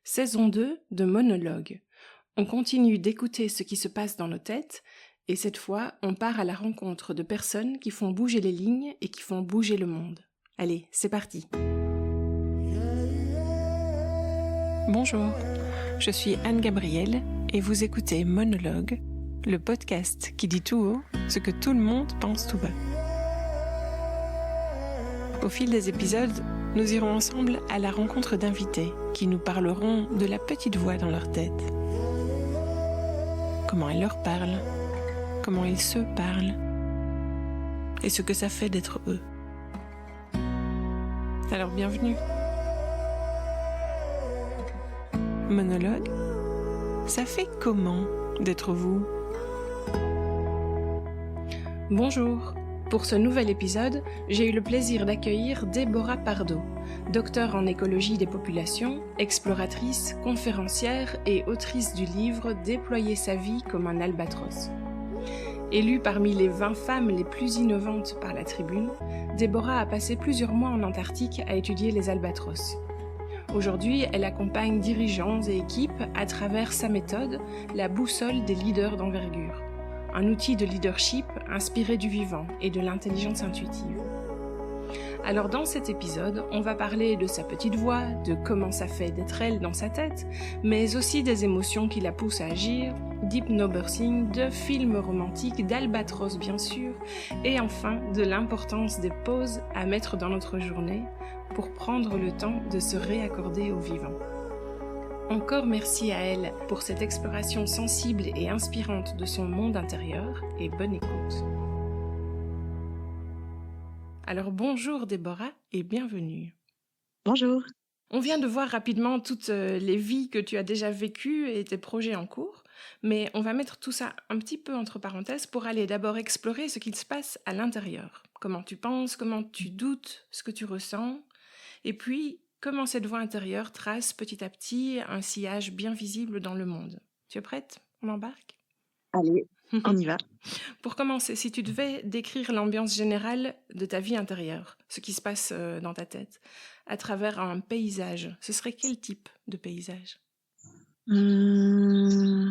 Saison 2 de Monologue. On continue d'écouter ce qui se passe dans nos têtes et cette fois, on part à la rencontre de personnes qui font bouger les lignes et qui font bouger le monde. Allez, c'est parti. Bonjour, je suis Anne-Gabrielle et vous écoutez Monologue, le podcast qui dit tout haut ce que tout le monde pense tout bas. Au fil des épisodes, nous irons ensemble à la rencontre d'invités qui nous parleront de la petite voix dans leur tête. Comment elle leur parle, comment ils se parlent et ce que ça fait d'être eux. Alors bienvenue. Monologue, ça fait comment d'être vous ? Bonjour. Pour ce nouvel épisode, j'ai eu le plaisir d'accueillir Déborah Pardo, docteure en écologie des populations, exploratrice, conférencière et autrice du livre « Déployer sa vie comme un albatros ». Élue parmi les 20 femmes les plus innovantes par la Tribune, Déborah a passé plusieurs mois en Antarctique à étudier les albatros. Aujourd'hui, elle accompagne dirigeants et équipes à travers sa méthode, la boussole des leaders d'envergure. Un outil de leadership inspiré du vivant et de l'intelligence intuitive. Alors dans cet épisode, on va parler de sa petite voix, de comment ça fait d'être elle dans sa tête, mais aussi des émotions qui la poussent à agir, d'hypnobirthing, de films romantiques, d'albatros bien sûr, et enfin de l'importance des pauses à mettre dans notre journée pour prendre le temps de se réaccorder au vivant. Encore merci à elle pour cette exploration sensible et inspirante de son monde intérieur et bonne écoute. Alors bonjour Déborah et bienvenue. Bonjour. On vient de voir rapidement toutes les vies que tu as déjà vécues et tes projets en cours, mais on va mettre tout ça un petit peu entre parenthèses pour aller d'abord explorer ce qu'il se passe à l'intérieur. Comment tu penses, comment tu doutes, ce que tu ressens, et puis comment cette voix intérieure trace petit à petit un sillage bien visible dans le monde. Tu es prête ? On embarque ? Allez, on y va. Pour commencer, si tu devais décrire l'ambiance générale de ta vie intérieure, ce qui se passe dans ta tête, à travers un paysage, ce serait quel type de paysage ? Le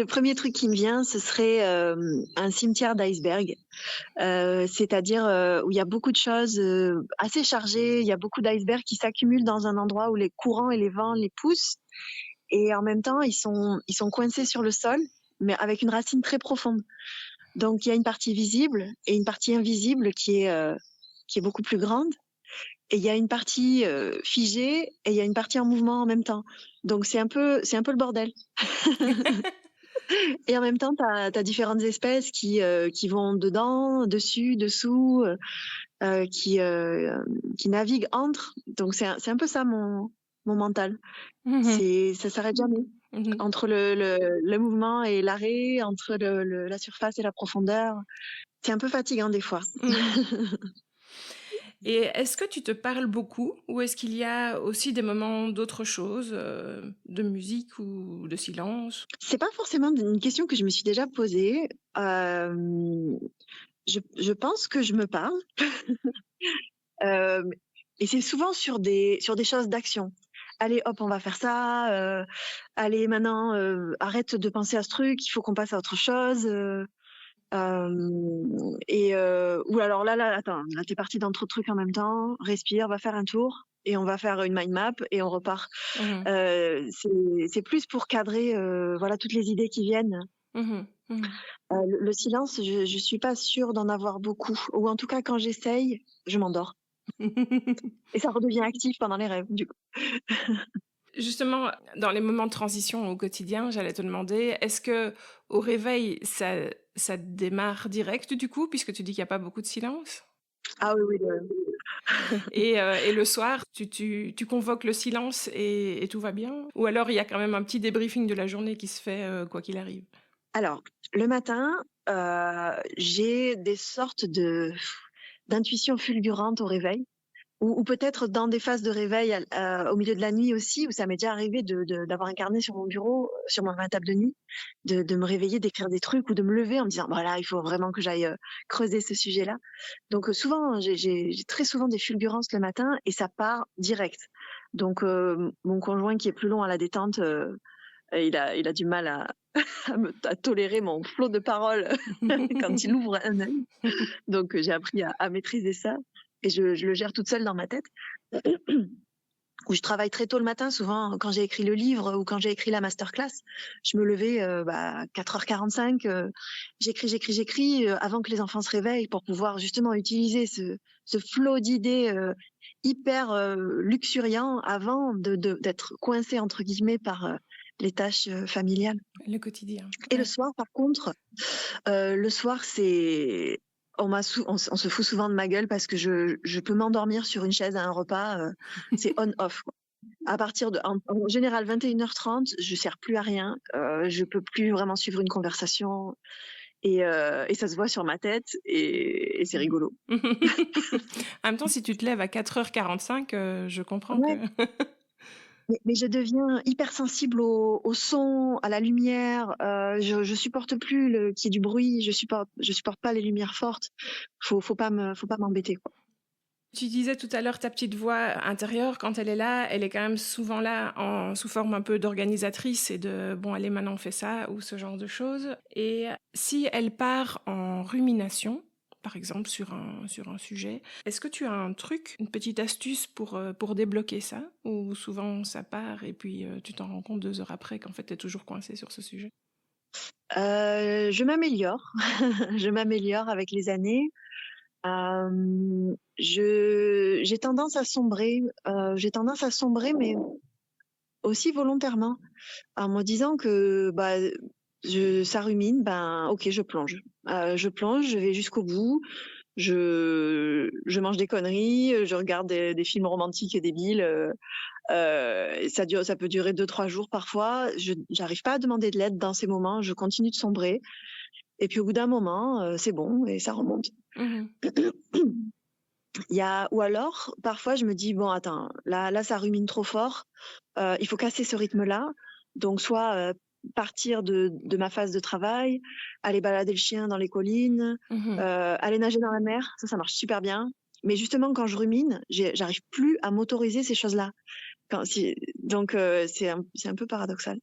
premier truc qui me vient, ce serait un cimetière d'iceberg, c'est-à-dire où il y a beaucoup de choses assez chargées, il y a beaucoup d'icebergs qui s'accumulent dans un endroit où les courants et les vents les poussent, et en même temps, ils sont coincés sur le sol, mais avec une racine très profonde. Donc, il y a une partie visible et une partie invisible qui est beaucoup plus grande. Et il y a une partie figée et il y a une partie en mouvement en même temps. Donc, c'est un peu le bordel. Et en même temps, t'as différentes espèces qui vont dedans, dessus, dessous, qui naviguent entre. Donc, c'est un peu ça mon mental. Ça s'arrête jamais. Entre le mouvement et l'arrêt, entre la surface et la profondeur. C'est un peu fatigant des fois. Et est-ce que tu te parles beaucoup ou est-ce qu'il y a aussi des moments d'autre chose, de musique ou de silence ? C'est pas forcément une question que je me suis déjà posée. Je pense que je me parle. Et c'est souvent sur des choses d'action. Allez, hop, on va faire ça. Allez, maintenant, arrête de penser à ce truc. Il faut qu'on passe à autre chose. Ou alors là, attends, là t'es parti dans trop de trucs en même temps. Respire, va faire un tour et on va faire une mind map et on repart. C'est plus pour cadrer, voilà, toutes les idées qui viennent. Le silence, je suis pas sûre d'en avoir beaucoup, ou en tout cas quand j'essaye, je m'endors. Et ça redevient actif pendant les rêves, du coup. Justement, dans les moments de transition au quotidien, j'allais te demander, est-ce que au réveil, ça démarre direct du coup, puisque tu dis qu'il n'y a pas beaucoup de silence ? Ah oui. Et le soir, tu convoques le silence et tout va bien ? Ou alors il y a quand même un petit débriefing de la journée qui se fait quoi qu'il arrive ? Alors, le matin, j'ai des sortes d'intuitions fulgurantes au réveil. Ou peut-être dans des phases de réveil au milieu de la nuit aussi, où ça m'est déjà arrivé d'avoir un carnet sur mon bureau, sur ma table de nuit, de me réveiller, d'écrire des trucs ou de me lever en me disant voilà, il faut vraiment que j'aille creuser ce sujet-là. Donc souvent, j'ai très souvent des fulgurances le matin et ça part direct. Donc mon conjoint qui est plus long à la détente, il a du mal à à tolérer mon flot de paroles quand il ouvre un œil. Donc j'ai appris à maîtriser ça et je le gère toute seule dans ma tête. Où je travaille très tôt le matin, souvent quand j'ai écrit le livre ou quand j'ai écrit la masterclass, je me levais 4h45, j'écris avant que les enfants se réveillent pour pouvoir justement utiliser ce flot d'idées hyper luxuriant avant d'être coincée entre guillemets par les tâches familiales. Le quotidien. Et Ouais. le soir, par contre, le soir, c'est on se fout souvent de ma gueule parce que je peux m'endormir sur une chaise à un repas, c'est on-off, quoi. À partir de en général 21h30, je sers plus à rien, je peux plus vraiment suivre une conversation et ça se voit sur ma tête et c'est rigolo. En même temps, si tu te lèves à 4h45, je comprends Ouais. que Mais je deviens hypersensible au son, à la lumière, je supporte plus qu'il y ait du bruit, je supporte pas les lumières fortes. Faut pas m'embêter, quoi. Tu disais tout à l'heure ta petite voix intérieure, quand elle est là, elle est quand même souvent là sous forme un peu d'organisatrice et de bon, allez, maintenant on fait ça ou ce genre de choses. Et si elle part en rumination, par exemple sur un sujet, est-ce que tu as un truc, une petite astuce pour débloquer ça? Ou souvent ça part et puis tu t'en rends compte 2 heures après qu'en fait t'es toujours coincé sur ce sujet? Je m'améliore, je m'améliore avec les années. J'ai tendance à sombrer, mais aussi volontairement, en me disant que ça rumine, ben ok, je plonge. Je vais jusqu'au bout. Je mange des conneries, je regarde des films romantiques et débiles. Ça peut durer 2-3 jours parfois. J'arrive pas à demander de l'aide dans ces moments. Je continue de sombrer. Et puis au bout d'un moment, c'est bon et ça remonte. Mmh. Ou alors, parfois, je me dis, bon, attends, là, ça rumine trop fort. Il faut casser ce rythme-là. Donc, soit partir de ma phase de travail, aller balader le chien dans les collines, Mmh. aller nager dans la mer. Ça marche super bien. Mais justement, quand je rumine, j'arrive plus à m'autoriser ces choses-là. Donc, c'est un peu paradoxal.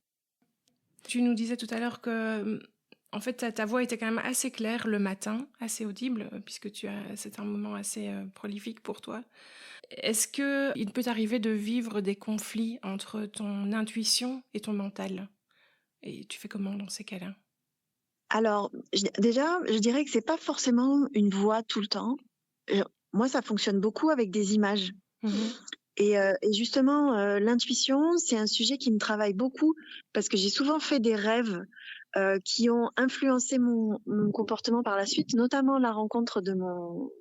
Tu nous disais tout à l'heure que, en fait, ta voix était quand même assez claire le matin, assez audible, puisque c'est un moment assez prolifique pour toi. Est-ce que il peut t'arriver de vivre des conflits entre ton intuition et ton mental? Et tu fais comment dans ces cas-là? Alors, déjà, je dirais que c'est pas forcément une voix tout le temps. Moi, ça fonctionne beaucoup avec des images. Mmh. Et justement, l'intuition, c'est un sujet qui me travaille beaucoup parce que j'ai souvent fait des rêves qui ont influencé mon comportement par la suite, notamment la rencontre de mon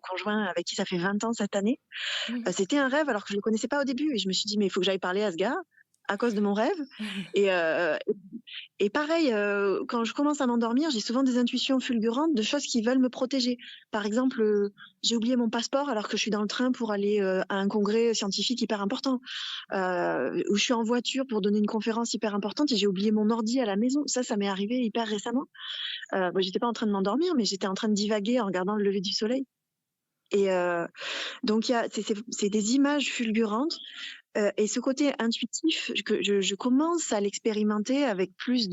conjoint avec qui ça fait 20 ans cette année. Mmh. C'était un rêve alors que je le connaissais pas au début et je me suis dit: «Mais il faut que j'aille parler à ce gars à cause de mon rêve» et et pareil, quand je commence à m'endormir, j'ai souvent des intuitions fulgurantes de choses qui veulent me protéger. Par exemple, j'ai oublié mon passeport alors que je suis dans le train pour aller, à un congrès scientifique hyper important, ou je suis en voiture pour donner une conférence hyper importante et j'ai oublié mon ordi à la maison. Ça m'est arrivé hyper récemment. J'étais pas en train de m'endormir, mais j'étais en train de divaguer en regardant le lever du soleil et donc il y a c'est des images fulgurantes. Et ce côté intuitif, que je commence à l'expérimenter avec plus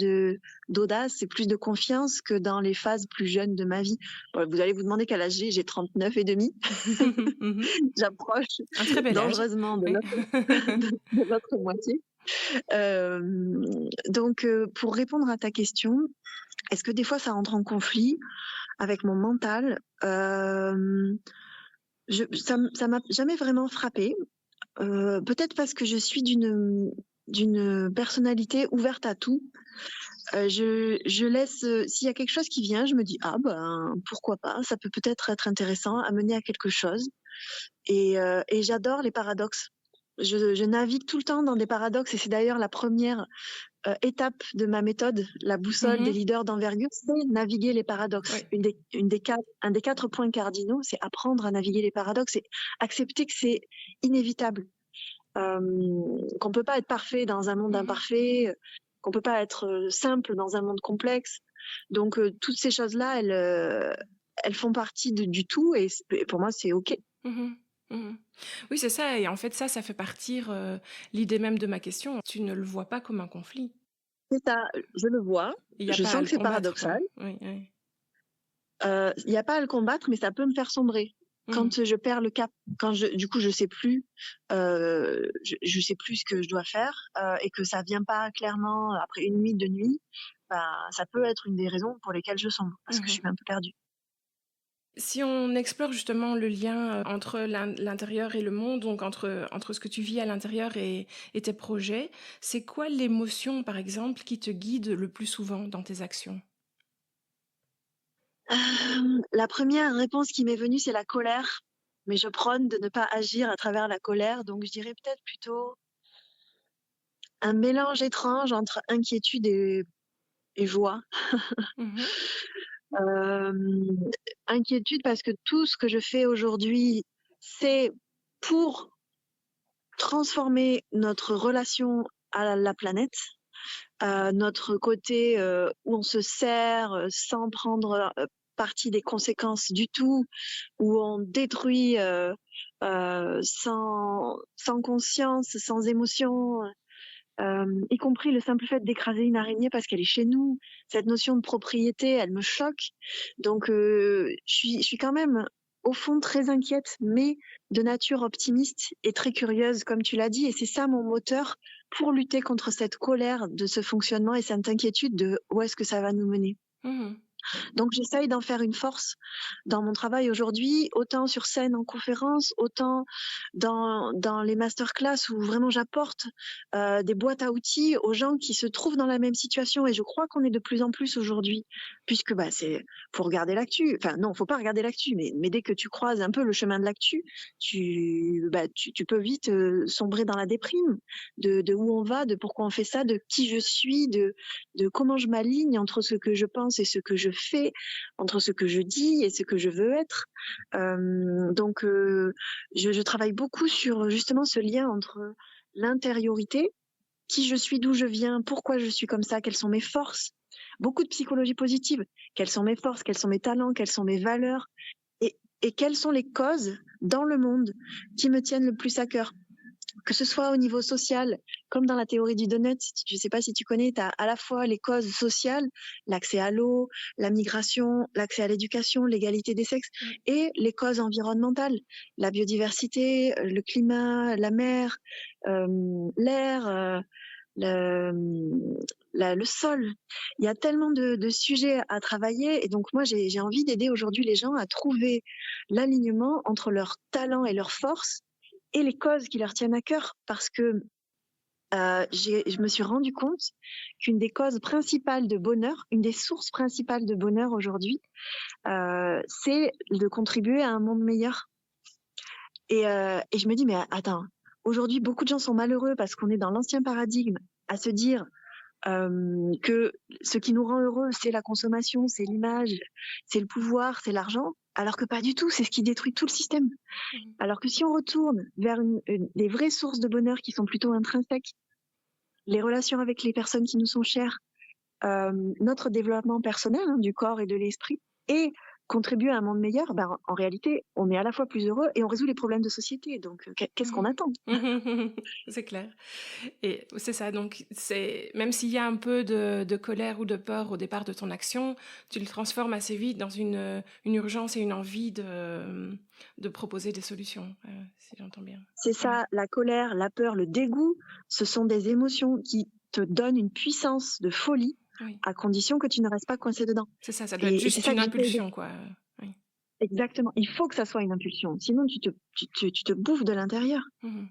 d'audace et plus de confiance que dans les phases plus jeunes de ma vie. Bon, vous allez vous demander quel âge j'ai 39 et demi. Mmh. J'approche Un très bel âge. dangereusement de Oui. l'autre moitié. Donc, pour répondre à ta question, est-ce que des fois ça entre en conflit avec mon mental? Ça m'a jamais vraiment frappée. Peut-être parce que je suis d'une personnalité ouverte à tout. Je laisse, s'il y a quelque chose qui vient, je me dis: «Ah ben, pourquoi pas? Ça peut peut-être être intéressant, à mener à quelque chose» et j'adore les paradoxes. Je navigue tout le temps dans des paradoxes et c'est d'ailleurs la première étape de ma méthode, la boussole des Mmh. leaders d'envergure, c'est naviguer les paradoxes. Oui. Un des 4 points cardinaux, c'est apprendre à naviguer les paradoxes et accepter que c'est inévitable. Qu'on peut pas être parfait dans un monde Mmh. imparfait, qu'on peut pas être simple dans un monde complexe. Donc toutes ces choses-là, elles font partie du tout et pour moi c'est ok. Mmh. Mmh. Oui, c'est ça et en fait ça fait partir, l'idée même de ma question. Tu ne le vois pas comme un conflit. C'est ça, je le vois, Il y a je pas à sens le que c'est combattre, quoi. paradoxal. Oui, oui. Il y a pas à le combattre, mais ça peut me faire sombrer. Mmh. Quand je perds le cap, quand du coup, je sais plus, je sais plus ce que je dois faire, et que ça vient pas clairement après une nuit, 2 nuits, bah, ça peut être une des raisons pour lesquelles je sombre, parce que je Mmh. suis un peu perdue. Si on explore justement le lien, entre l'intérieur et le monde, donc entre ce que tu vis à l'intérieur et tes projets, c'est quoi l'émotion, par exemple, qui te guide le plus souvent dans tes actions? La première réponse qui m'est venue, c'est la colère, mais je prône de ne pas agir à travers la colère, donc je dirais peut-être plutôt un mélange étrange entre inquiétude et joie. Mmh. Hem, Inquiétude parce que tout ce que je fais aujourd'hui, c'est pour transformer notre relation à la planète, notre côté, où on se sert, sans prendre, partie des conséquences du tout, où on détruit, sans conscience, sans émotion, y compris le simple fait d'écraser une araignée parce qu'elle est chez nous. Cette notion de propriété, elle me choque. Donc, je suis quand même, au fond, très inquiète, mais de nature optimiste et très curieuse, comme tu l'as dit. Et c'est ça mon moteur pour lutter contre cette colère de ce fonctionnement et cette inquiétude de où est-ce que ça va nous mener. Mmh. Donc j'essaye d'en faire une force dans mon travail aujourd'hui, autant sur scène en conférence, autant dans les masterclass où vraiment j'apporte des boîtes à outils aux gens qui se trouvent dans la même situation. Et je crois qu'on est de plus en plus aujourd'hui, puisque bah c'est faut regarder l'actu. Enfin non, faut pas regarder l'actu, mais dès que tu croises un peu le chemin de l'actu, tu peux vite sombrer dans la déprime de où on va, de pourquoi on fait ça, de qui je suis, de comment je m'aligne entre ce que je pense et ce que je fais, entre ce que je dis et ce que je veux être. Donc, je travaille beaucoup sur justement ce lien entre l'intériorité, qui je suis, d'où je viens, pourquoi je suis comme ça, quelles sont mes forces. Beaucoup de psychologie positive. Quelles sont mes forces, quels sont mes talents, quelles sont mes valeurs et quelles sont les causes dans le monde qui me tiennent le plus à cœur, que ce soit au niveau social, comme dans la théorie du donut, je ne sais pas si tu connais, tu as à la fois les causes sociales, l'accès à l'eau, la migration, l'accès à l'éducation, l'égalité des sexes, Oui. et les causes environnementales, la biodiversité, le climat, la mer, l'air, le, le sol. Il y a tellement de sujets à travailler, et donc moi j'ai envie d'aider aujourd'hui les gens à trouver l'alignement entre leurs talents et leurs forces et les causes qui leur tiennent à cœur, parce que je me suis rendu compte qu'une des causes principales de bonheur, une des sources principales de bonheur aujourd'hui, c'est de contribuer à un monde meilleur. Et je me dis, mais attends, aujourd'hui, beaucoup de gens sont malheureux parce qu'on est dans l'ancien paradigme à se dire que ce qui nous rend heureux, c'est la consommation, c'est l'image, c'est le pouvoir, c'est l'argent, alors que pas du tout, c'est ce qui détruit tout le système. Mmh. Alors que si on retourne vers des vraies sources de bonheur qui sont plutôt intrinsèques, les relations avec les personnes qui nous sont chères, notre développement personnel, hein, du corps et de l'esprit, et contribuer à un monde meilleur, ben, en réalité, on est à la fois plus heureux et on résout les problèmes de société. Donc, qu'est-ce qu'on Mmh. attend? C'est clair et c'est ça, donc c'est même s'il y a un peu de colère ou de peur au départ de ton action, tu le transformes assez vite dans une urgence et une envie de proposer des solutions, si j'entends bien. C'est Mmh. ça, la colère, la peur, le dégoût, ce sont des émotions qui te donnent une puissance de folie, Oui, à condition que tu ne restes pas coincé dedans. c'est ça doit être Et c'est juste ça une que j'essaie de... impulsion, quoi, oui. Exactement. Il faut que ça soit une impulsion. Sinon, tu te bouffes de l'intérieur. Mmh.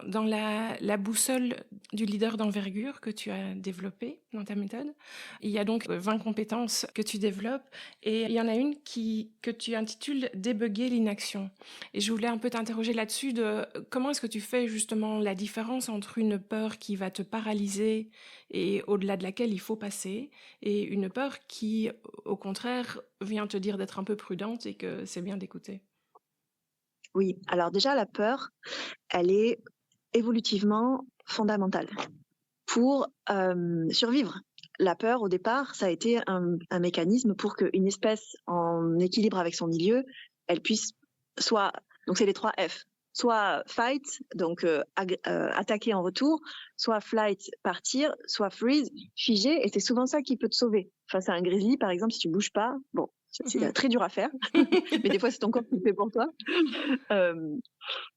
Dans la boussole du leader d'envergure que tu as développée dans ta méthode, il y a donc 20 compétences que tu développes et il y en a une que tu intitules «Débugger l'inaction» et je voulais un peu t'interroger là-dessus de comment est-ce que tu fais justement la différence entre une peur qui va te paralyser et au-delà de laquelle il faut passer et une peur qui, au contraire, vient te dire d'être un peu prudente et que c'est bien d'écouter? Oui. Alors déjà, la peur, elle est évolutivement fondamentale pour survivre. La peur, au départ, ça a été un mécanisme pour qu'une espèce en équilibre avec son milieu, elle puisse soit, donc c'est les 3 F, soit fight, donc attaquer en retour, soit flight, partir, soit freeze, figer, et c'est souvent ça qui peut te sauver. Face à un grizzly, par exemple, si tu bouges pas, bon, c'est très dur à faire, mais des fois c'est ton corps qui le fait pour toi.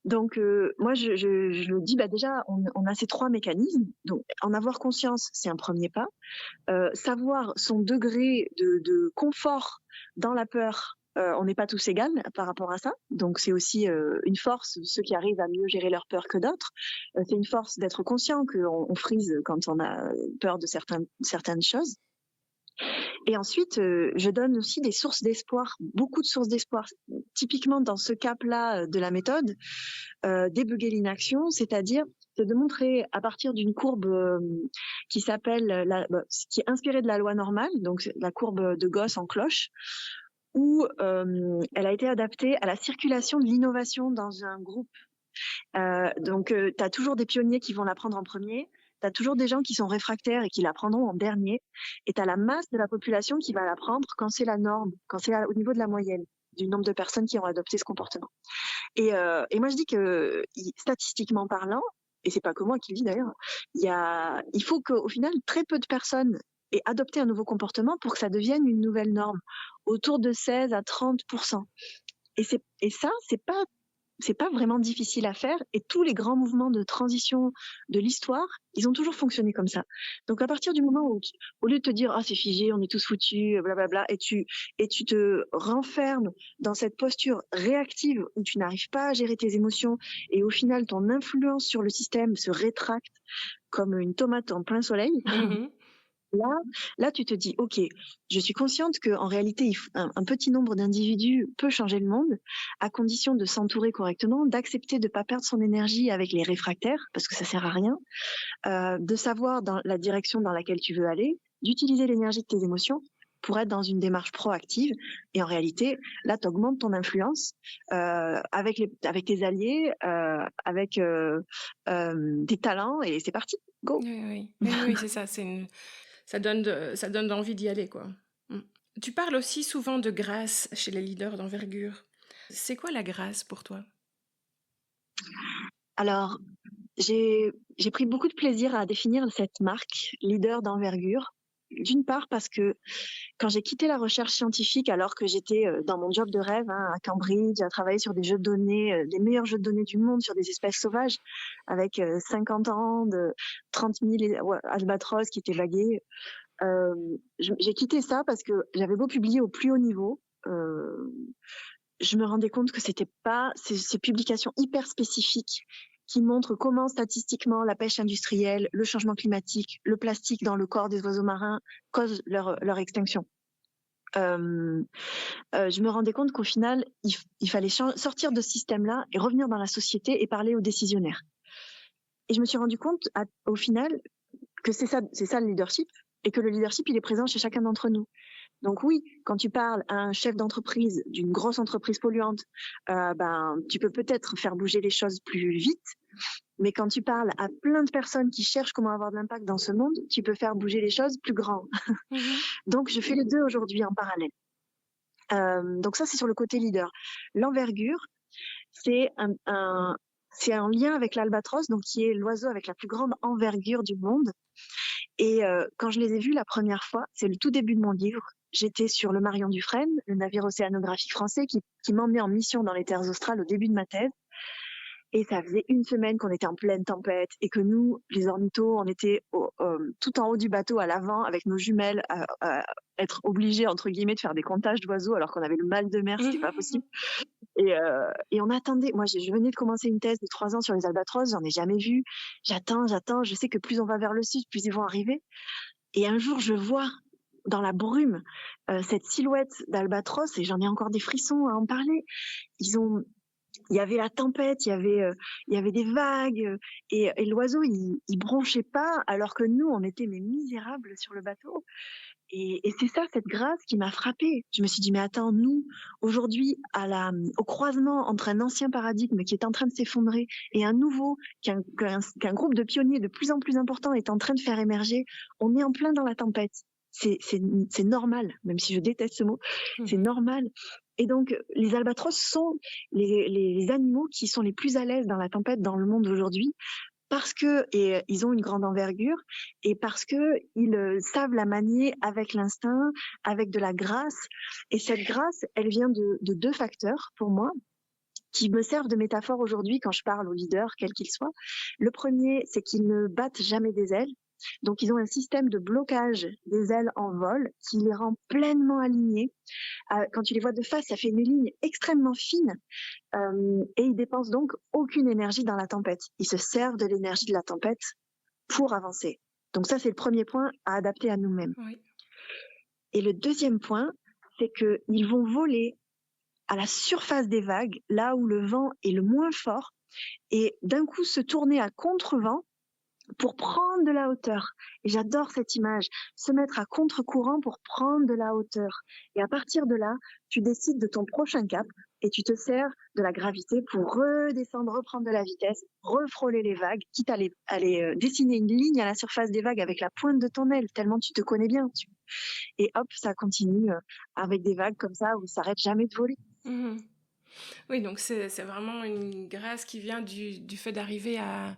Donc moi je dis déjà on a ces 3 mécanismes, donc en avoir conscience, c'est un premier pas. Savoir son degré de confort dans la peur, on n'est pas tous égales par rapport à ça, donc c'est aussi une force, ceux qui arrivent à mieux gérer leur peur que d'autres. C'est une force d'être conscient qu'on frise quand on a peur de certaines choses. Et ensuite, je donne aussi des sources d'espoir, beaucoup de sources d'espoir. Typiquement, dans ce cap-là de la méthode, débugger l'inaction, c'est-à-dire de montrer à partir d'une courbe qui s'appelle, qui est inspirée de la loi normale, donc la courbe de Gauss en cloche, où elle a été adaptée à la circulation de l'innovation dans un groupe. Donc, tu as toujours des pionniers qui vont l'apprendre en premier, tu as toujours des gens qui sont réfractaires et qui l'apprendront en dernier, et tu as la masse de la population qui va l'apprendre quand c'est la norme, quand c'est au niveau de la moyenne du nombre de personnes qui ont adopté ce comportement. Et moi, je dis que statistiquement parlant, et c'est pas que moi qui le dis d'ailleurs, il faut qu'au final, très peu de personnes aient adopté un nouveau comportement pour que ça devienne une nouvelle norme, autour de 16 à 30%. Et ça, c'est pas vraiment difficile à faire, et tous les grands mouvements de transition de l'histoire, ils ont toujours fonctionné comme ça. Donc à partir du moment où, au lieu de te dire c'est figé, on est tous foutus, blablabla, et tu te renfermes dans cette posture réactive où tu n'arrives pas à gérer tes émotions, et au final ton influence sur le système se rétracte comme une tomate en plein soleil. Là, tu te dis, ok, je suis consciente qu'en réalité, un petit nombre d'individus peut changer le monde, à condition de s'entourer correctement, d'accepter de ne pas perdre son énergie avec les réfractaires, parce que ça sert à rien, de savoir dans la direction dans laquelle tu veux aller, d'utiliser l'énergie de tes émotions pour être dans une démarche proactive. Et en réalité, là, tu augmentes ton influence avec tes alliés, avec tes talents, et c'est parti, go. Oui, c'est ça. Ça donne envie d'y aller, quoi. Tu parles aussi souvent de grâce chez les leaders d'envergure. C'est quoi la grâce pour toi? Alors, j'ai pris beaucoup de plaisir à définir cette marque leader d'envergure. D'une part parce que quand j'ai quitté la recherche scientifique, alors que j'étais dans mon job de rêve à Cambridge, à travailler sur des jeux de données, les meilleurs jeux de données du monde sur des espèces sauvages, avec 50 ans, de 30 000 albatros qui étaient j'ai quitté ça parce que j'avais beau publier au plus haut niveau, je me rendais compte que c'était pas ces publications hyper spécifiques qui montrent comment statistiquement la pêche industrielle, le changement climatique, le plastique dans le corps des oiseaux marins causent leur extinction. Je me rendais compte qu'au final, il fallait sortir de ce système-là et revenir dans la société et parler aux décisionnaires. Et je me suis rendu compte au final que c'est ça le leadership, et que le leadership, il est présent chez chacun d'entre nous. Donc oui, quand tu parles à un chef d'entreprise d'une grosse entreprise polluante, tu peux peut-être faire bouger les choses plus vite, mais quand tu parles à plein de personnes qui cherchent comment avoir de l'impact dans ce monde, tu peux faire bouger les choses plus grand. Donc je fais les deux aujourd'hui en parallèle. Donc ça, c'est sur le côté leader. L'envergure, c'est un lien avec l'albatros, donc qui est l'oiseau avec la plus grande envergure du monde. Et quand je les ai vus la première fois, c'est le tout début de mon livre. J'étais sur le Marion Dufresne, le navire océanographique français qui m'emmenait en mission dans les terres australes au début de ma thèse. Et ça faisait une semaine qu'on était en pleine tempête et que nous, les ornithos, on était tout en haut du bateau à l'avant avec nos jumelles à être obligés, entre guillemets, de faire des comptages d'oiseaux alors qu'on avait le mal de mer, c'était pas possible. Et on attendait. Moi, je venais de commencer une thèse de 3 ans sur les albatros, j'en ai jamais vu. J'attends. Je sais que plus on va vers le sud, plus ils vont arriver. Et un jour, je vois dans la brume cette silhouette d'albatros, et j'en ai encore des frissons à en parler. Il y avait la tempête, il y avait des vagues, et l'oiseau, il bronchait pas, alors que nous, on était misérables sur le bateau. Et c'est ça, cette grâce qui m'a frappée. Je me suis dit, mais attends, nous, aujourd'hui, au croisement entre un ancien paradigme qui est en train de s'effondrer et un nouveau qu'un groupe de pionniers de plus en plus important est en train de faire émerger, on est en plein dans la tempête. C'est normal, même si je déteste ce mot, c'est normal. Et donc, les albatros sont les animaux qui sont les plus à l'aise dans la tempête dans le monde aujourd'hui parce que ils ont une grande envergure et parce que ils savent la manier avec l'instinct, avec de la grâce. Et cette grâce, elle vient de deux facteurs pour moi qui me servent de métaphore aujourd'hui quand je parle aux leaders, quels qu'ils soient. Le premier, c'est qu'ils ne battent jamais des ailes. Donc, ils ont un système de blocage des ailes en vol qui les rend pleinement alignés. Quand tu les vois de face, ça fait une ligne extrêmement fine et ils dépensent donc aucune énergie dans la tempête. Ils se servent de l'énergie de la tempête pour avancer. Donc ça, c'est le premier point à adapter à nous-mêmes. Oui. Et le deuxième point, c'est qu'ils vont voler à la surface des vagues, là où le vent est le moins fort, et d'un coup se tourner à contre-vent pour prendre de la hauteur. Et j'adore cette image, se mettre à contre-courant pour prendre de la hauteur. Et à partir de là, tu décides de ton prochain cap et tu te sers de la gravité pour redescendre, reprendre de la vitesse, refrôler les vagues, quitte à aller dessiner une ligne à la surface des vagues avec la pointe de ton aile, tellement tu te connais bien. Et hop, ça continue avec des vagues comme ça où ça s'arrête jamais de voler. Mmh. Oui, donc c'est vraiment une grâce qui vient du fait d'arriver à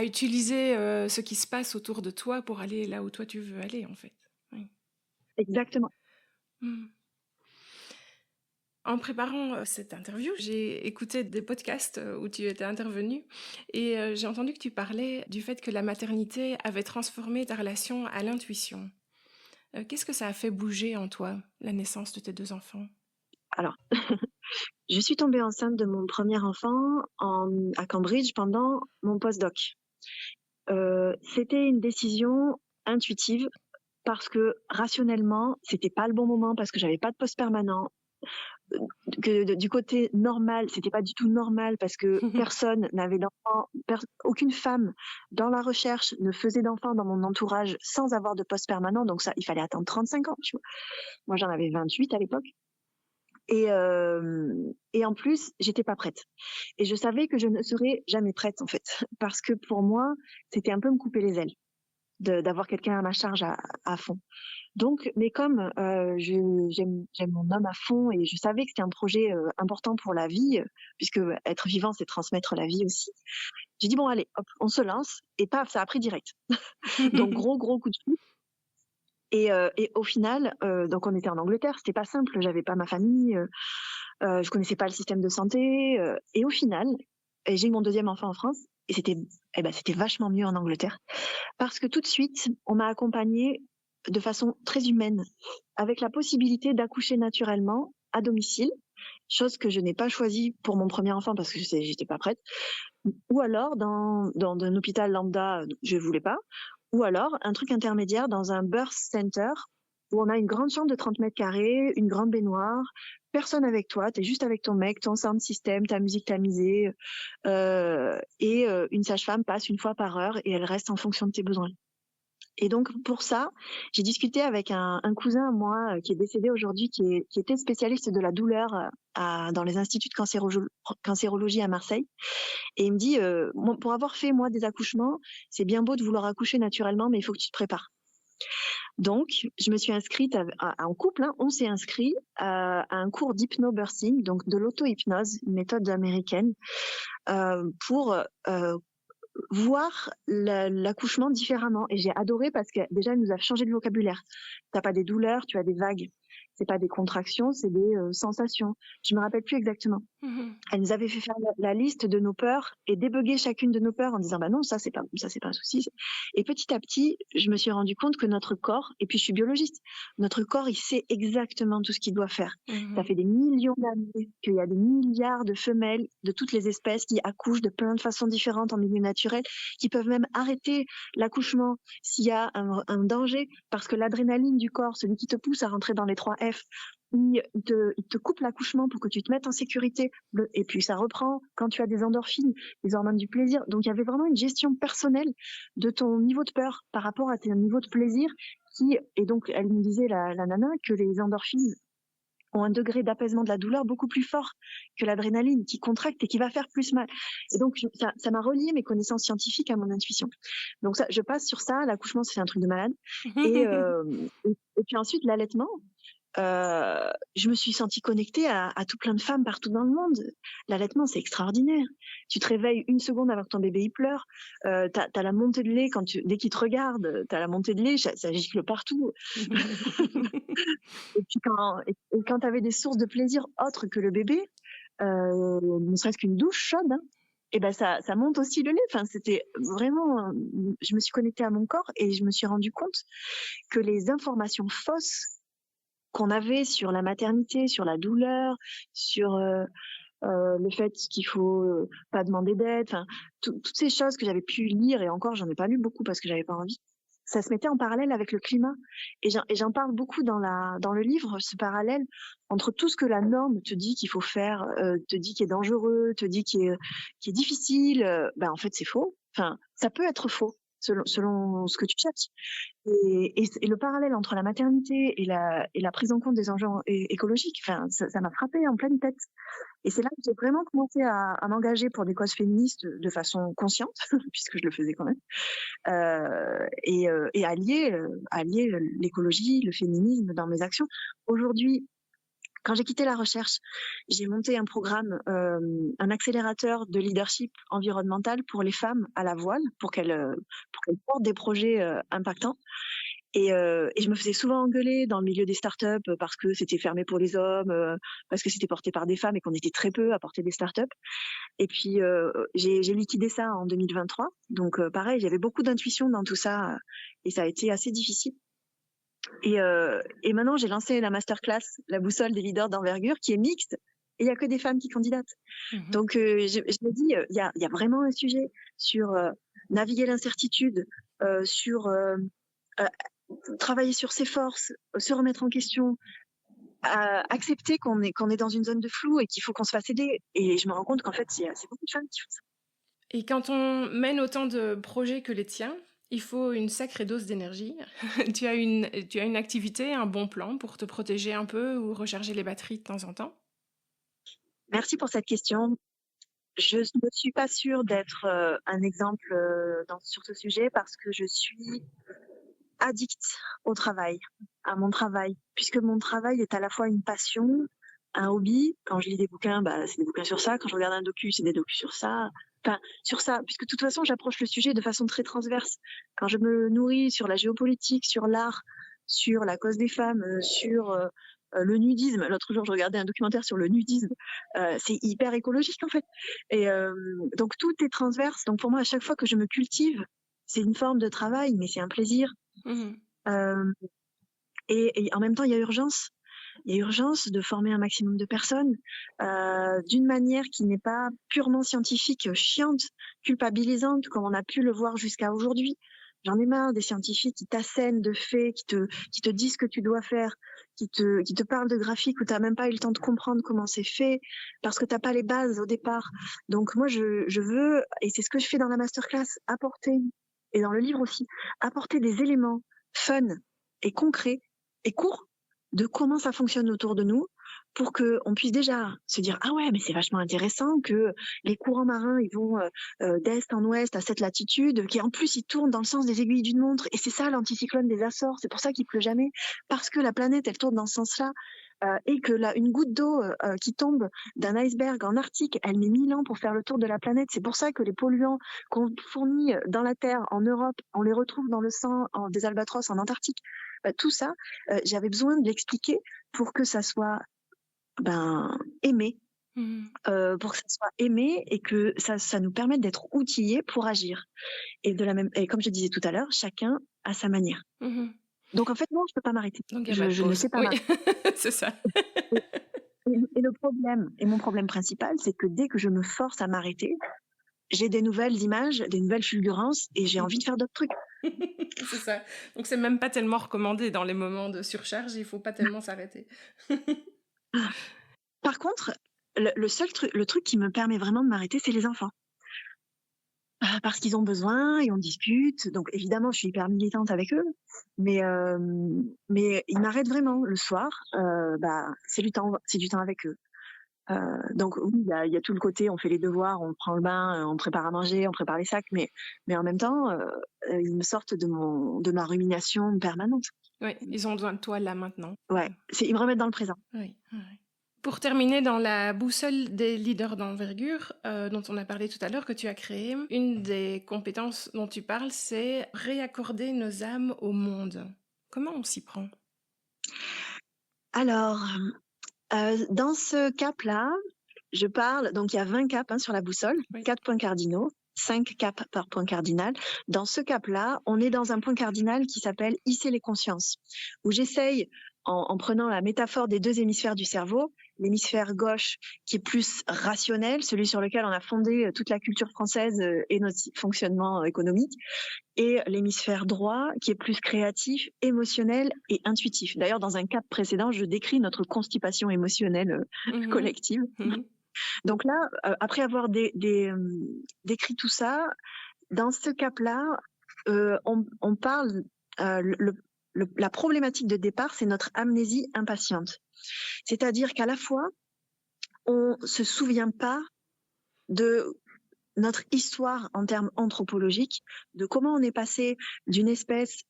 utiliser ce qui se passe autour de toi pour aller là où toi tu veux aller, en fait. Oui. Exactement. Mmh. En préparant cette interview, j'ai écouté des podcasts où tu étais intervenue et j'ai entendu que tu parlais du fait que la maternité avait transformé ta relation à l'intuition. Qu'est-ce que ça a fait bouger en toi, la naissance de tes 2 enfants? Alors, je suis tombée enceinte de mon premier enfant à Cambridge pendant mon postdoc. C'était une décision intuitive parce que rationnellement, c'était pas le bon moment parce que j'avais pas de poste permanent. Du côté normal, c'était pas du tout normal parce que personne n'avait d'enfant, aucune femme dans la recherche ne faisait d'enfant dans mon entourage sans avoir de poste permanent. Donc ça, il fallait attendre 35 ans, tu vois. Moi, j'en avais 28 à l'époque. Et en plus, j'étais pas prête. Et je savais que je ne serais jamais prête, en fait. Parce que pour moi, c'était un peu me couper les ailes d'avoir quelqu'un à ma charge à fond. Donc, mais comme j'aime mon homme à fond et je savais que c'était un projet important pour la vie, puisque être vivant, c'est transmettre la vie aussi. J'ai dit, bon, allez, hop, on se lance. Et paf, ça a pris direct. Donc, gros coup de foudre. Et au final, donc on était en Angleterre, c'était pas simple, j'avais pas ma famille, je connaissais pas le système de santé, et au final, j'ai eu mon deuxième enfant en France, et c'était vachement mieux en Angleterre, parce que tout de suite, on m'a accompagnée de façon très humaine, avec la possibilité d'accoucher naturellement à domicile, chose que je n'ai pas choisie pour mon premier enfant parce que j'étais pas prête, ou alors dans un hôpital lambda, je voulais pas, ou alors un truc intermédiaire dans un birth center où on a une grande chambre de 30 mètres carrés, une grande baignoire, personne avec toi, t'es juste avec ton mec, ton sound system, ta musique tamisée, et une sage-femme passe une fois par heure et elle reste en fonction de tes besoins. Et donc pour ça, j'ai discuté avec un cousin à moi qui est décédé aujourd'hui, qui était spécialiste de la douleur dans les instituts de cancérologie à Marseille. Et il me dit, pour avoir fait moi des accouchements, c'est bien beau de vouloir accoucher naturellement, mais il faut que tu te prépares. Donc, je me suis inscrite en couple, hein, on s'est inscrit à un cours d'hypnobirthing, donc de l'auto-hypnose, une méthode américaine, pour voir l'accouchement différemment. Et j'ai adoré parce que déjà, elle nous a changé de vocabulaire. T'as pas des douleurs, tu as des vagues. C'est pas des contractions, c'est des sensations. Je me rappelle plus exactement. Elle nous avait fait faire la liste de nos peurs et débugger chacune de nos peurs en disant bah non, ça c'est pas un souci. Et petit à petit, je me suis rendu compte que notre corps, et puis je suis biologiste, notre corps il sait exactement tout ce qu'il doit faire. Ça fait des millions d'années qu'il y a des milliards de femelles de toutes les espèces qui accouchent de plein de façons différentes en milieu naturel, qui peuvent même arrêter l'accouchement s'il y a un danger, parce que l'adrénaline du corps, celui qui te pousse à rentrer dans les 3 F, il te coupe l'accouchement pour que tu te mettes en sécurité, et puis ça reprend quand tu as des endorphines, des hormones du plaisir. Donc il y avait vraiment une gestion personnelle de ton niveau de peur par rapport à ton niveau de plaisir, et donc elle me disait, la nana, que les endorphines ont un degré d'apaisement de la douleur beaucoup plus fort que l'adrénaline, qui contracte et qui va faire plus mal. Et donc ça m'a relié mes connaissances scientifiques à mon intuition. Donc ça, je passe sur ça. L'accouchement, c'est un truc de malade. Et puis ensuite l'allaitement. je me suis sentie connectée à tout plein de femmes partout dans le monde. L'allaitement, c'est extraordinaire. Tu te réveilles 1 seconde avant que ton bébé il pleure, tu as la montée de lait dès qu'il te regarde, tu as la montée de lait, ça gicle partout. Et puis quand tu avais des sources de plaisir autres que le bébé, ne serait-ce qu'une douche chaude, hein, et ben ça monte aussi le lait. Enfin, c'était vraiment, je me suis connectée à mon corps et je me suis rendu compte que les informations fausses qu'on avait sur la maternité, sur la douleur, sur le fait qu'il faut pas demander d'aide, enfin toutes ces choses que j'avais pu lire, et encore j'en ai pas lu beaucoup parce que j'avais pas envie. Ça se mettait en parallèle avec le climat, et j'en parle beaucoup dans le livre, ce parallèle entre tout ce que la norme te dit qu'il faut faire, te dit qui est dangereux, te dit qui est difficile. Ben en fait c'est faux. Enfin, ça peut être faux selon ce que tu cherches. Et le parallèle entre la maternité et la prise en compte des enjeux écologiques, enfin, ça m'a frappé en pleine tête. Et c'est là que j'ai vraiment commencé à m'engager pour des causes féministes de façon consciente, puisque je le faisais quand même, et allier l'écologie, le féminisme dans mes actions. Aujourd'hui, quand j'ai quitté la recherche, j'ai monté un programme, un accélérateur de leadership environnemental pour les femmes à la voile, pour qu'elles portent des projets impactants. Et je me faisais souvent engueuler dans le milieu des startups parce que c'était fermé pour les hommes, parce que c'était porté par des femmes et qu'on était très peu à porter des startups. Et puis j'ai liquidé ça en 2023. Donc pareil, j'avais beaucoup d'intuition dans tout ça, et ça a été assez difficile. Et maintenant, j'ai lancé la masterclass, la boussole des leaders d'envergure, qui est mixte, et il y a que des femmes qui candidatent. Donc je me dis, il y a vraiment un sujet sur naviguer l'incertitude, sur travailler sur ses forces, se remettre en question, accepter qu'on est dans une zone de flou et qu'il faut qu'on se fasse aider. Et je me rends compte qu'en fait, c'est beaucoup de femmes qui font ça. Et quand on mène autant de projets que les tiens, il faut une sacrée dose d'énergie. Tu as une activité, un bon plan pour te protéger un peu ou recharger les batteries de temps en temps? Merci pour cette question. Je ne suis pas sûre d'être un exemple sur ce sujet, parce que je suis addict au travail, à mon travail, puisque mon travail est à la fois une passion, un hobby. Quand je lis des bouquins, c'est des bouquins sur ça. Quand je regarde un docu, c'est des docus sur ça. Enfin, sur ça, puisque de toute façon, j'approche le sujet de façon très transverse. Quand je me nourris sur la géopolitique, sur l'art, sur la cause des femmes, sur le nudisme. L'autre jour, je regardais un documentaire sur le nudisme. C'est hyper écologique, en fait. Et donc, tout est transverse. Donc, pour moi, à chaque fois que je me cultive, c'est une forme de travail, mais c'est un plaisir. Et en même temps, il y a urgence. Il y a urgence de former un maximum de personnes d'une manière qui n'est pas purement scientifique, chiante, culpabilisante, comme on a pu le voir jusqu'à aujourd'hui. J'en ai marre des scientifiques qui t'assènent de faits, qui te disent ce que tu dois faire, qui te parlent de graphiques où tu n'as même pas eu le temps de comprendre comment c'est fait, parce que tu n'as pas les bases au départ. Donc moi, je veux, et c'est ce que je fais dans la masterclass, apporter, et dans le livre aussi, apporter des éléments fun et concrets et courts de comment ça fonctionne autour de nous, pour qu'on puisse déjà se dire « Ah ouais, mais c'est vachement intéressant que les courants marins, ils vont d'est en ouest à cette latitude, qui en plus, ils tournent dans le sens des aiguilles d'une montre. Et c'est ça l'anticyclone des Açores, c'est pour ça qu'il pleut jamais, parce que la planète, elle tourne dans ce sens-là. Et que là, une goutte d'eau qui tombe d'un iceberg en Arctique, elle met 1000 ans pour faire le tour de la planète. C'est pour ça que les polluants qu'on fournit dans la Terre, en Europe, on les retrouve dans le sang des albatros en Antarctique. Tout ça, j'avais besoin de l'expliquer pour que ça soit aimé, pour que ça soit aimé et que ça nous permette d'être outillés pour agir. Et comme je disais tout à l'heure, chacun à sa manière. Donc en fait, non, je peux pas m'arrêter. Je ne sais pas m'arrêter. C'est ça. Et le problème, et mon problème principal, c'est que dès que je me force à m'arrêter, j'ai des nouvelles images, des nouvelles fulgurances, et j'ai envie de faire d'autres trucs. C'est ça. Donc c'est même pas tellement recommandé dans les moments de surcharge, il faut pas tellement s'arrêter. Par contre, le truc qui me permet vraiment de m'arrêter, c'est les enfants. Parce qu'ils ont besoin et on discute. Donc évidemment, je suis hyper militante avec eux, mais ils m'arrêtent vraiment le soir. C'est du temps avec eux. Donc oui, il y a tout le côté, on fait les devoirs, on prend le bain, on prépare à manger, on prépare les sacs, mais en même temps, ils me sortent de ma rumination permanente. Oui, ils ont besoin de toi là maintenant. Ouais, ils me remettent dans le présent. Oui, oui. Pour terminer, dans la boussole des leaders d'envergure, dont on a parlé tout à l'heure, que tu as créée, une des compétences dont tu parles, c'est réaccorder nos âmes au monde. Comment on s'y prend? Alors, dans ce cap-là, je parle, donc il y a 20 caps sur la boussole, Oui. 4 points cardinaux, 5 caps par point cardinal. Dans ce cap-là, on est dans un point cardinal qui s'appelle hisser les consciences, où j'essaye, en prenant la métaphore des 2 hémisphères du cerveau, l'hémisphère gauche qui est plus rationnel, celui sur lequel on a fondé toute la culture française et notre fonctionnement économique, et l'hémisphère droit qui est plus créatif, émotionnel et intuitif. D'ailleurs, dans un cap précédent, je décris notre constipation émotionnelle collective. Donc là, après avoir décrit tout ça, dans ce cap-là, on parle, la problématique de départ, c'est notre amnésie impatiente. C'est-à-dire qu'à la fois, on se souvient pas de notre histoire en termes anthropologiques, de comment on est passé d'une espèce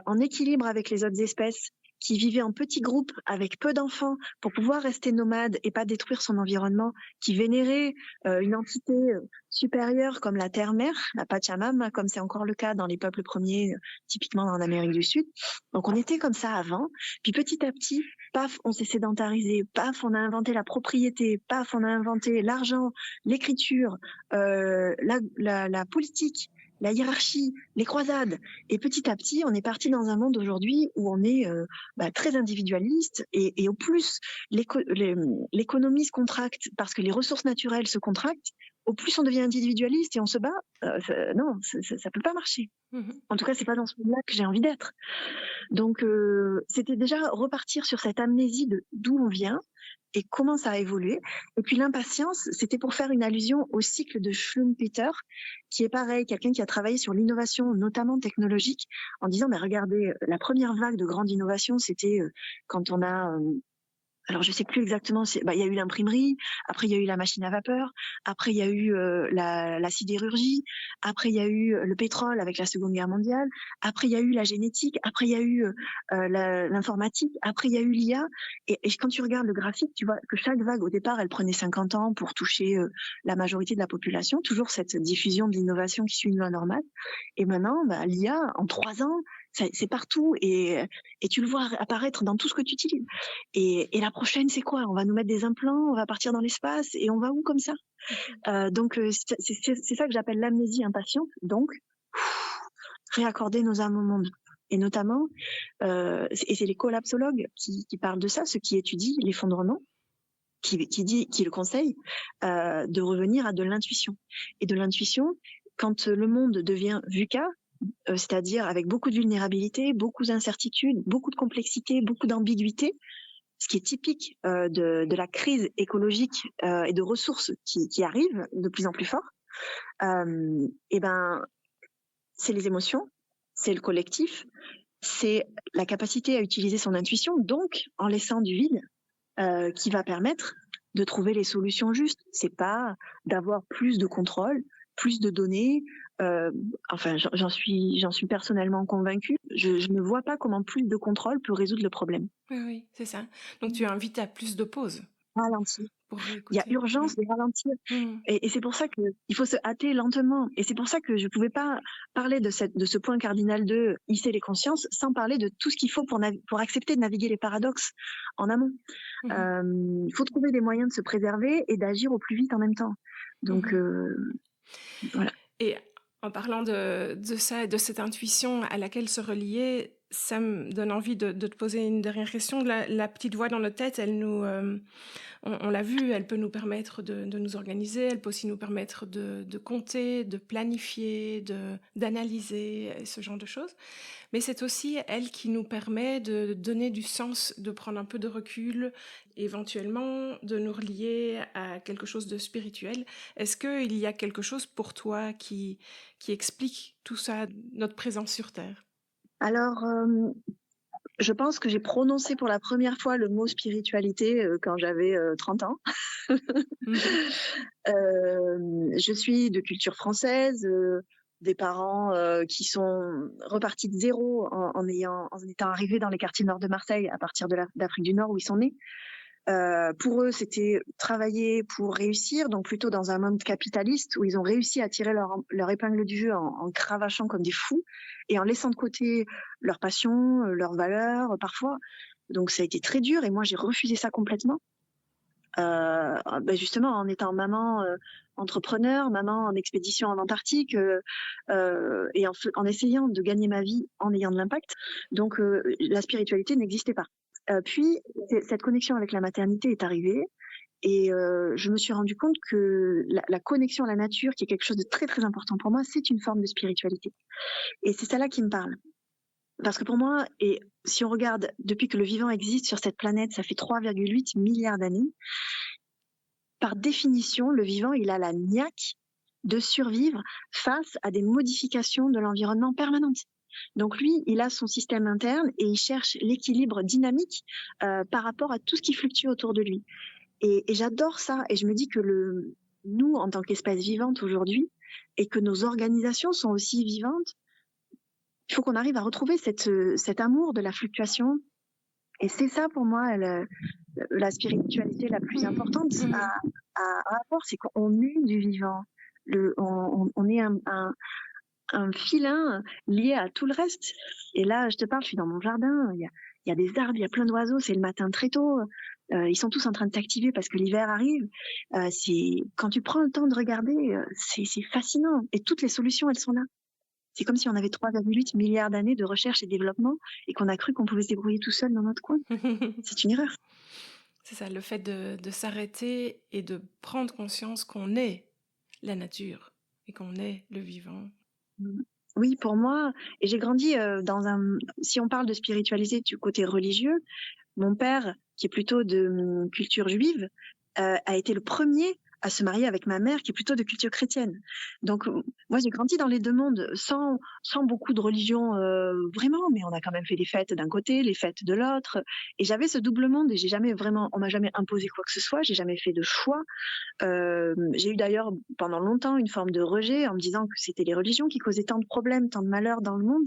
en équilibre avec les autres espèces qui vivait en petits groupes avec peu d'enfants pour pouvoir rester nomade et pas détruire son environnement, qui vénérait une entité supérieure comme la terre-mère, la Pachamama, comme c'est encore le cas dans les peuples premiers, typiquement en Amérique du Sud. Donc on était comme ça avant, puis petit à petit, paf, on s'est sédentarisé, paf, on a inventé la propriété, paf, on a inventé l'argent, l'écriture, la politique, la hiérarchie, les croisades. Et petit à petit, on est parti dans un monde aujourd'hui où on est très individualiste et au plus l'économie se contracte parce que les ressources naturelles se contractent, au plus on devient individualiste et on se bat. Non, ça peut pas marcher. En tout cas, c'est pas dans ce monde-là que j'ai envie d'être. Donc, c'était déjà repartir sur cette amnésie de d'où on vient et comment ça a évolué. Et puis l'impatience, c'était pour faire une allusion au cycle de Schumpeter, qui est pareil, quelqu'un qui a travaillé sur l'innovation, notamment technologique, en disant, mais regardez, la première vague de grande innovation, c'était quand on a... alors je sais plus exactement, il y a eu l'imprimerie, après il y a eu la machine à vapeur, après il y a eu la sidérurgie, après il y a eu le pétrole avec la Seconde Guerre mondiale, après il y a eu la génétique, après il y a eu l'informatique, après il y a eu l'IA, et quand tu regardes le graphique, tu vois que chaque vague au départ elle prenait 50 ans pour toucher la majorité de la population, toujours cette diffusion de l'innovation qui suit une loi normale, et maintenant l'IA en 3 ans, c'est partout et tu le vois apparaître dans tout ce que tu utilises. Et la prochaine, c'est quoi? On va nous mettre des implants, on va partir dans l'espace et on va où comme ça? Donc c'est ça que j'appelle l'amnésie impatiente. Donc réaccorder nos âmes au monde. Et notamment, et c'est les collapsologues qui parlent de ça, ceux qui étudient l'effondrement, qui le conseillent, de revenir à de l'intuition. Et de l'intuition, quand le monde devient VUCA, c'est-à-dire avec beaucoup de vulnérabilité, beaucoup d'incertitudes, beaucoup de complexité, beaucoup d'ambiguïté, ce qui est typique de la crise écologique et de ressources qui arrivent de plus en plus fort, c'est les émotions, c'est le collectif, c'est la capacité à utiliser son intuition, donc en laissant du vide, qui va permettre de trouver les solutions justes. C'est pas d'avoir plus de contrôle, plus de données. J'en suis personnellement convaincue. Je ne vois pas comment plus de contrôle peut résoudre le problème. Oui, c'est ça. Donc tu invites à plus de pauses. Ralentir. Il y a urgence de ralentir. Et c'est pour ça qu'il faut se hâter lentement. Et c'est pour ça que je ne pouvais pas parler de ce point cardinal de hisser les consciences sans parler de tout ce qu'il faut pour accepter de naviguer les paradoxes en amont. Il faut trouver des moyens de se préserver et d'agir au plus vite en même temps. Donc, voilà. Et en parlant de ça et de cette intuition à laquelle se relier, ça me donne envie de te poser une dernière question. La petite voix dans notre tête, elle nous, on l'a vu, elle peut nous permettre de nous organiser, elle peut aussi nous permettre de compter, de planifier, d'analyser, ce genre de choses. Mais c'est aussi elle qui nous permet de donner du sens, de prendre un peu de recul, éventuellement de nous relier à quelque chose de spirituel. Est-ce qu'il y a quelque chose pour toi qui explique tout ça, notre présence sur Terre ? Alors, Je pense que j'ai prononcé pour la première fois le mot spiritualité quand j'avais 30 ans. Mhm. Je suis de culture française, des parents qui sont repartis de zéro en étant arrivés dans les quartiers nord de Marseille à partir d'Afrique du Nord où ils sont nés. Pour eux, c'était travailler pour réussir, donc plutôt dans un monde capitaliste où ils ont réussi à tirer leur épingle du jeu en cravachant comme des fous et en laissant de côté leur passion, leurs valeurs parfois. Donc ça a été très dur et moi j'ai refusé ça complètement. Justement en étant maman entrepreneur, maman en expédition en Antarctique et en essayant de gagner ma vie en ayant de l'impact. Donc la spiritualité n'existait pas. Puis cette connexion avec la maternité est arrivée et je me suis rendu compte que la connexion à la nature, qui est quelque chose de très très important pour moi, c'est une forme de spiritualité. Et c'est ça là qui me parle. Parce que pour moi, et si on regarde depuis que le vivant existe sur cette planète, ça fait 3,8 milliards d'années. Par définition, le vivant, il a la niaque de survivre face à des modifications de l'environnement permanentes. Donc lui, il a son système interne et il cherche l'équilibre dynamique par rapport à tout ce qui fluctue autour de lui. Et j'adore ça. Et je me dis que nous, en tant qu'espèce vivante aujourd'hui, et que nos organisations sont aussi vivantes, il faut qu'on arrive à retrouver cet amour de la fluctuation. Et c'est ça pour moi la spiritualité la plus importante à avoir, c'est qu'on est du vivant. On est un filin lié à tout le reste. Et là, je te parle, je suis dans mon jardin, il y a des arbres, il y a plein d'oiseaux, c'est le matin très tôt. Ils sont tous en train de s'activer parce que l'hiver arrive. Quand tu prends le temps de regarder, c'est fascinant. Et toutes les solutions, elles sont là. C'est comme si on avait 3,8 milliards d'années de recherche et développement et qu'on a cru qu'on pouvait se débrouiller tout seul dans notre coin. C'est une erreur. C'est ça, le fait de s'arrêter et de prendre conscience qu'on est la nature et qu'on est le vivant. Oui, pour moi, et j'ai grandi si on parle de spiritualité du côté religieux, mon père, qui est plutôt de culture juive, a été le premier à se marier avec ma mère qui est plutôt de culture chrétienne. Donc moi j'ai grandi dans les deux mondes sans beaucoup de religion vraiment, mais on a quand même fait des fêtes d'un côté, les fêtes de l'autre, et j'avais ce double monde et on m'a jamais imposé quoi que ce soit, j'ai jamais fait de choix. J'ai eu d'ailleurs pendant longtemps une forme de rejet en me disant que c'était les religions qui causaient tant de problèmes, tant de malheurs dans le monde,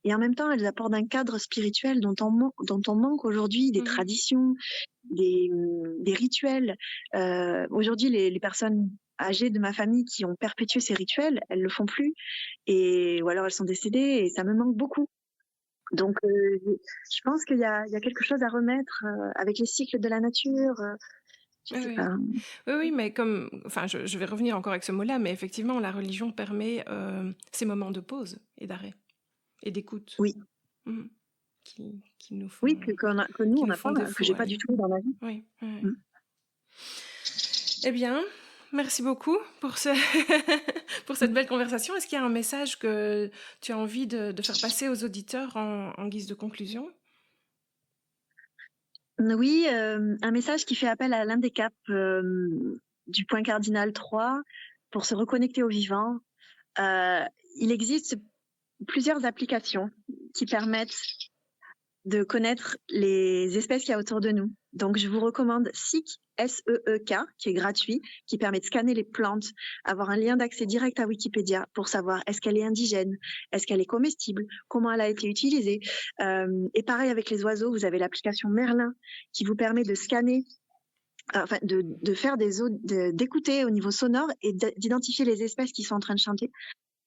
et en même temps elles apportent un cadre spirituel dont on manque aujourd'hui, des traditions, des rituels. Aujourd'hui, les personnes âgées de ma famille qui ont perpétué ces rituels, elles le font plus, ou alors elles sont décédées, et ça me manque beaucoup. Donc, je pense qu'il y a quelque chose à remettre avec les cycles de la nature. Oui, mais je vais revenir encore avec ce mot-là, mais effectivement, la religion permet ces moments de pause et d'arrêt et d'écoute. Oui. Qui nous font, que nous, on n'a pas, que j'ai pas du tout dans ma vie. Oui. Eh bien, merci beaucoup pour cette belle conversation. Est-ce qu'il y a un message que tu as envie de faire passer aux auditeurs en guise de conclusion ? Oui, un message qui fait appel à l'un des caps du point cardinal 3 pour se reconnecter au vivant. Il existe plusieurs applications qui permettent de connaître les espèces qu'il y a autour de nous. Donc, je vous recommande Seek, S-E-E-K, qui est gratuit, qui permet de scanner les plantes, avoir un lien d'accès direct à Wikipédia pour savoir est-ce qu'elle est indigène, est-ce qu'elle est comestible, comment elle a été utilisée. Et pareil avec les oiseaux, vous avez l'application Merlin qui vous permet de scanner, de faire d'écouter au niveau sonore et d'identifier les espèces qui sont en train de chanter.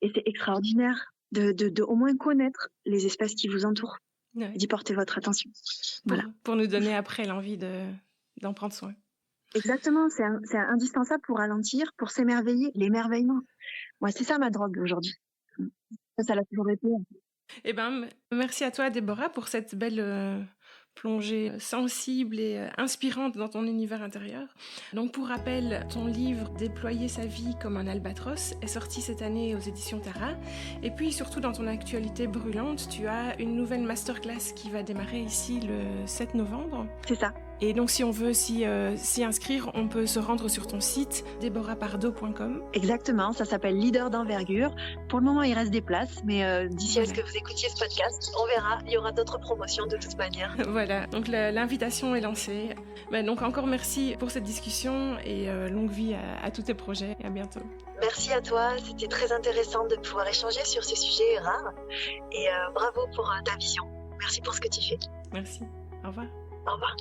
Et c'est extraordinaire de au moins connaître les espèces qui vous entourent. Oui. D'y porter votre attention. Voilà. Pour nous donner après l'envie d'en prendre soin. Exactement, c'est indispensable pour ralentir, pour s'émerveiller, l'émerveillement. Moi, c'est ça ma drogue aujourd'hui. Ça l'a toujours été. Eh ben, merci à toi, Déborah, pour cette belle plongée sensible et inspirante dans ton univers intérieur. Donc, pour rappel, ton livre « Déployer sa vie comme un albatros » est sorti cette année aux éditions Tara. Et puis, surtout dans ton actualité brûlante, tu as une nouvelle masterclass qui va démarrer ici le 7 novembre. C'est ça. Et donc si on veut s'y inscrire, on peut se rendre sur ton site deborahpardo.com. Exactement, ça s'appelle Leader d'envergure. Pour le moment, il reste des places, mais d'ici à ce que vous écoutiez ce podcast, on verra, il y aura d'autres promotions de toute manière. Voilà, donc l'invitation est lancée. Donc encore merci pour cette discussion et longue vie à tous tes projets et à bientôt. Merci à toi, c'était très intéressant de pouvoir échanger sur ces sujets rares et bravo pour ta vision. Merci pour ce que tu fais. Merci, au revoir. Au revoir.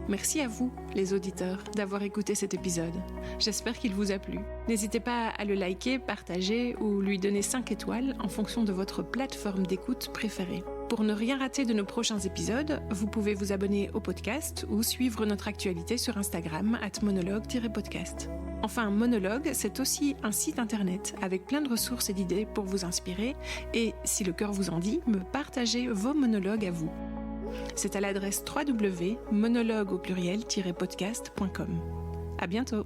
Merci à vous, les auditeurs, d'avoir écouté cet épisode. J'espère qu'il vous a plu. N'hésitez pas à le liker, partager ou lui donner 5 étoiles en fonction de votre plateforme d'écoute préférée. Pour ne rien rater de nos prochains épisodes, vous pouvez vous abonner au podcast ou suivre notre actualité sur Instagram @monologue-podcast. Enfin, Monologue, c'est aussi un site internet avec plein de ressources et d'idées pour vous inspirer et, si le cœur vous en dit, me partager vos monologues à vous. C'est à l'adresse www.monologue-podcast.com. À bientôt.